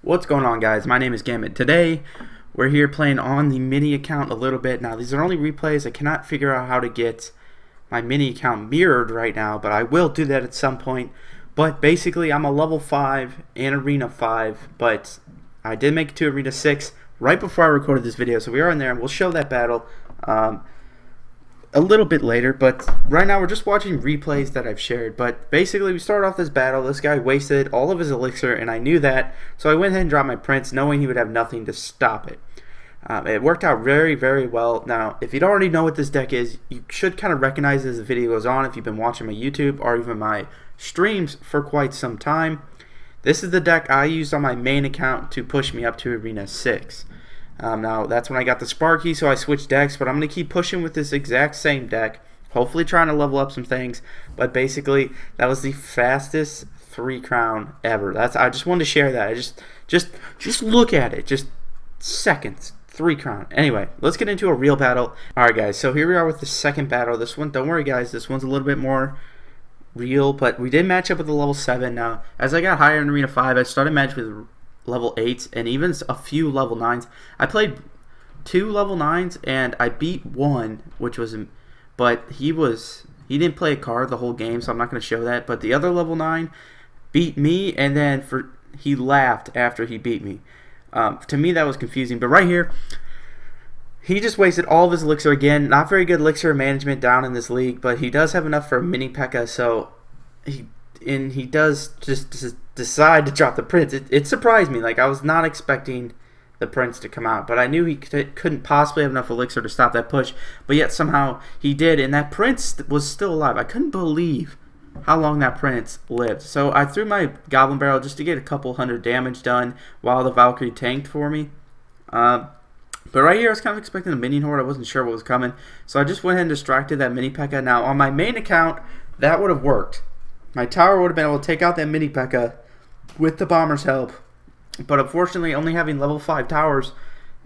What's going on, guys? My name is Gambit. Today we're here playing on the mini account a little bit. Now these are only replays. I cannot figure out how to get my mini account mirrored right now, but I will do that at some point. But basically I'm a level 5 and arena 5, but I did make it to arena 6 right before I recorded this video, so we are in there and we'll show that battle a little bit later. But right now we're just watching replays that I've shared. But basically we started off this battle. This guy wasted all of his elixir and I knew that, so I went ahead and dropped my prince knowing he would have nothing to stop it. It worked out very, very well. Now if you don't already know what this deck is, you should kind of recognize it as the video goes on if you've been watching my YouTube or even my streams for quite some time. This is the deck I used on my main account to push me up to arena 6. Now that's when I got the Sparky, so I switched decks, but I'm going to keep pushing with this exact same deck, hopefully trying to level up some things. But basically that was the fastest 3 crown ever. I just wanted to share that. Just look at it, just seconds. 3 crown. Anyway, let's get into a real battle. Alright guys, so here we are with the second battle. This one, don't worry guys, this one's a little bit more real, but we did match up with the level 7. Now as I got higher in arena 5, I started matching with level 8s and even a few level 9s. I played 2 level 9s and I beat one, which was, but he didn't play a card the whole game, so I'm not going to show that. But the other level 9 beat me, and then he laughed after he beat me. To me that was confusing, but right here he just wasted all of his elixir again. Not very good elixir management down in this league, but he does have enough for a mini P.E.K.K.A. So he does just decide to drop the prince. It surprised me. Like, I was not expecting the prince to come out, but I knew he couldn't possibly have enough elixir to stop that push, but yet somehow he did, and that prince was still alive. I couldn't believe how long that prince lived. So I threw my goblin barrel just to get a couple hundred damage done while the Valkyrie tanked for me. But right here I was kind of expecting a minion horde. I wasn't sure what was coming, so I just went ahead and distracted that mini P.E.K.K.A. Now on my main account that would have worked. My tower would have been able to take out that mini P.E.K.K.A. with the bomber's help, but unfortunately only having level 5 towers,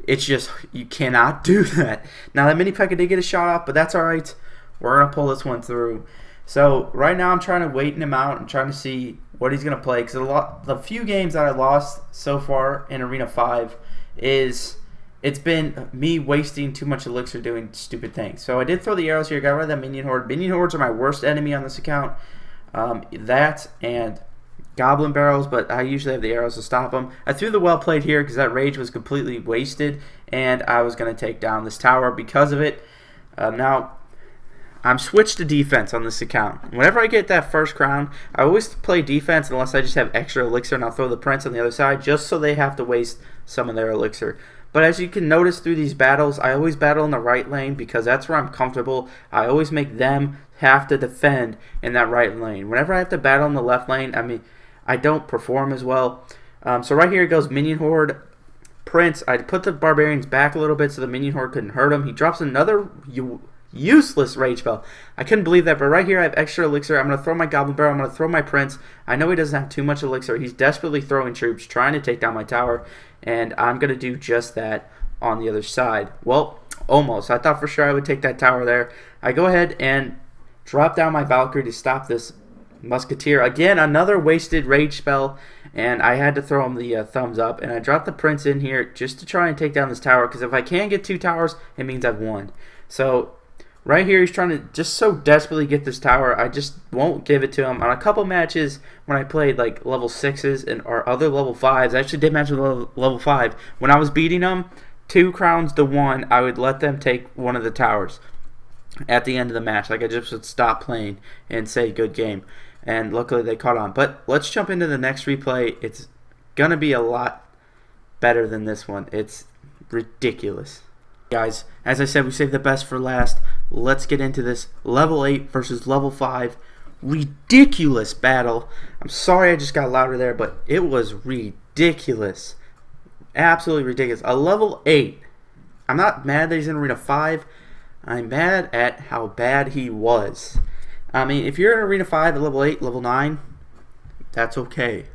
it's just, you cannot do that. Now that mini P.E.K.K.A. did get a shot off, but that's alright. We're going to pull this one through. So right now I'm trying to wait him out and trying to see what he's going to play, because the few games that I lost so far in arena 5 it's been me wasting too much elixir doing stupid things. So I did throw the arrows here, got rid of that minion horde. Minion hordes are my worst enemy on this account. That and goblin barrels, but I usually have the arrows to stop them. I threw the well played here because that rage was completely wasted, and I was going to take down this tower because of it. Now I'm switched to defense on this account. Whenever I get that first crown, I always play defense unless I just have extra elixir, and I'll throw the prince on the other side just so they have to waste some of their elixir. But as you can notice through these battles, I always battle in the right lane because that's where I'm comfortable. I always make them have to defend in that right lane. Whenever I have to battle in the left lane, I mean, I don't perform as well. So right here it goes minion horde, prince. I put the barbarians back a little bit so the minion horde couldn't hurt him. He drops another useless rage spell. I couldn't believe that, but right here I have extra elixir. I'm going to throw my goblin barrel. I'm going to throw my prince. I know he doesn't have too much elixir. He's desperately throwing troops, trying to take down my tower, and I'm going to do just that on the other side. Well, almost. I thought for sure I would take that tower there. I go ahead and drop down my Valkyrie to stop this musketeer. Again, another wasted rage spell, and I had to throw him the thumbs up, and I dropped the prince in here just to try and take down this tower, because if I can get 2 towers, it means I've won. So right here, he's trying to just so desperately get this tower. I just won't give it to him. On a couple matches when I played like level 6s or other level 5s, I actually did match with level 5. When I was beating them 2 crowns to 1, I would let them take one of the towers at the end of the match. Like, I just would stop playing and say good game. And luckily they caught on. But let's jump into the next replay. It's going to be a lot better than this one. It's ridiculous. Guys, as I said, we saved the best for last. Let's get into this level 8 versus level 5 ridiculous battle. I'm sorry I just got louder there, but it was ridiculous. Absolutely ridiculous. A level 8. I'm not mad that he's in arena 5. I'm mad at how bad he was. I mean, if you're in arena 5 at level 8, level 9, that's okay.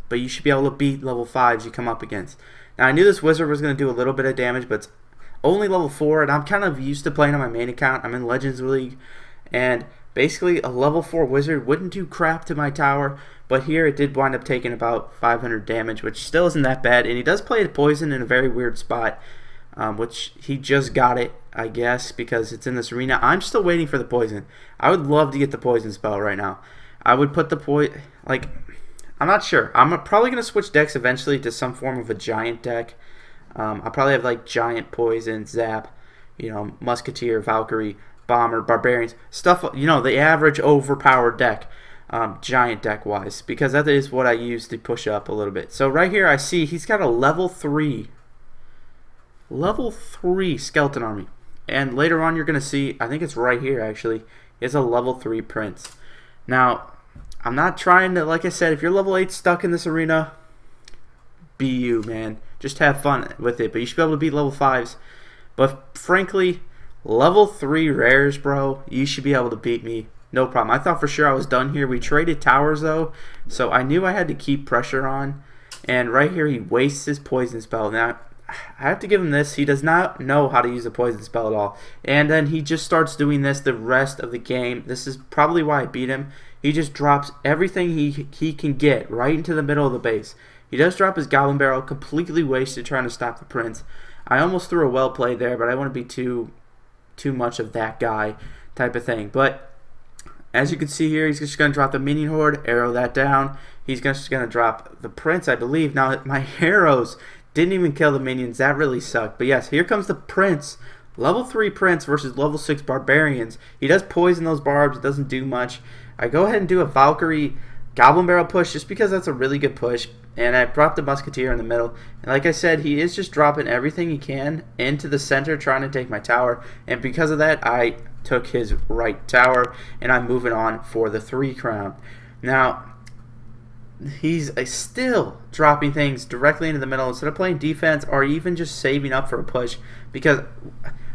But you should be able to beat level 5s you come up against. Now, I knew this wizard was going to do a little bit of damage, but it's only level 4, and I'm kind of used to playing on my main account. I'm in Legends League, and Basically, a level 4 wizard wouldn't do crap to my tower, but here it did wind up taking about 500 damage, which still isn't that bad. And he does play the poison in a very weird spot, which he just got it, I guess, because it's in this arena. I'm still waiting for the poison. I would love to get the poison spell right now. I would put the poison, like, I'm not sure. I'm probably going to switch decks eventually to some form of a giant deck. I'll probably have like giant poison, zap, you know, musketeer, Valkyrie, bomber, barbarians, stuff, you know, the average overpowered deck, giant deck wise, because that is what I use to push up a little bit. So right here I see he's got a level 3 skeleton army, and later on you're gonna see, I think it's right here actually, he has a level 3 prince. Now I'm not trying to, like I said, if you're level 8 stuck in this arena, be you, man, just have fun with it, but you should be able to beat level 5s. But frankly, level 3 rares, bro, you should be able to beat me, no problem. I thought for sure I was done here. We traded towers though, so I knew I had to keep pressure on. And right here he wastes his poison spell. Now I have to give him this, he does not know how to use a poison spell at all, and then he just starts doing this the rest of the game. This is probably why I beat him. He just drops everything he can get right into the middle of the base. He does drop his goblin barrel, completely wasted trying to stop the prince. I almost threw a well play there, but I wouldn't be too much of that guy type of thing. But as you can see here, he's just going to drop the minion horde, arrow that down. He's just going to drop the prince, I believe. Now my arrows didn't even kill the minions. That really sucked. But yes, here comes the prince. Level 3 prince versus level 6 barbarians. He does poison those barbs. It doesn't do much. I go ahead and do a Valkyrie goblin barrel push just because that's a really good push. And I brought the musketeer in the middle. And like I said, he is just dropping everything he can into the center trying to take my tower. And because of that, I took his right tower. And I'm moving on for the 3 crown. Now, he's still dropping things directly into the middle instead of playing defense or even just saving up for a push. Because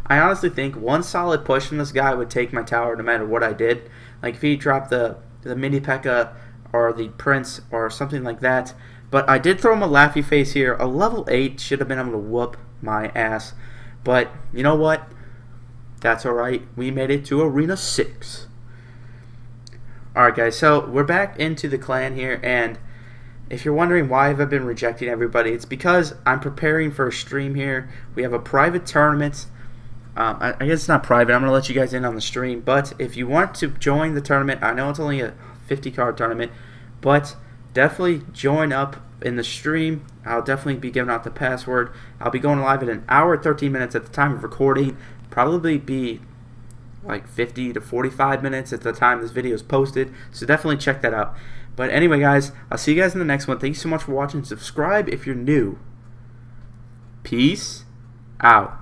I honestly think one solid push from this guy would take my tower no matter what I did. Like if he dropped the mini P.E.K.K.A. or the prince or something like that. But I did throw him a laughy face here. A level 8 should have been able to whoop my ass. But you know what? That's alright. We made it to Arena 6. Alright guys, so we're back into the clan here. And if you're wondering why have I been rejecting everybody, it's because I'm preparing for a stream here. We have a private tournament. I guess it's not private. I'm going to let you guys in on the stream. But if you want to join the tournament, I know it's only a 50-card tournament. But definitely join up in the stream. I'll definitely be giving out the password. I'll be going live at an hour and 13 minutes at the time of recording. Probably be like 50 to 45 minutes at the time this video is posted. So definitely check that out. But anyway, guys, I'll see you guys in the next one. Thank you so much for watching. Subscribe if you're new. Peace out.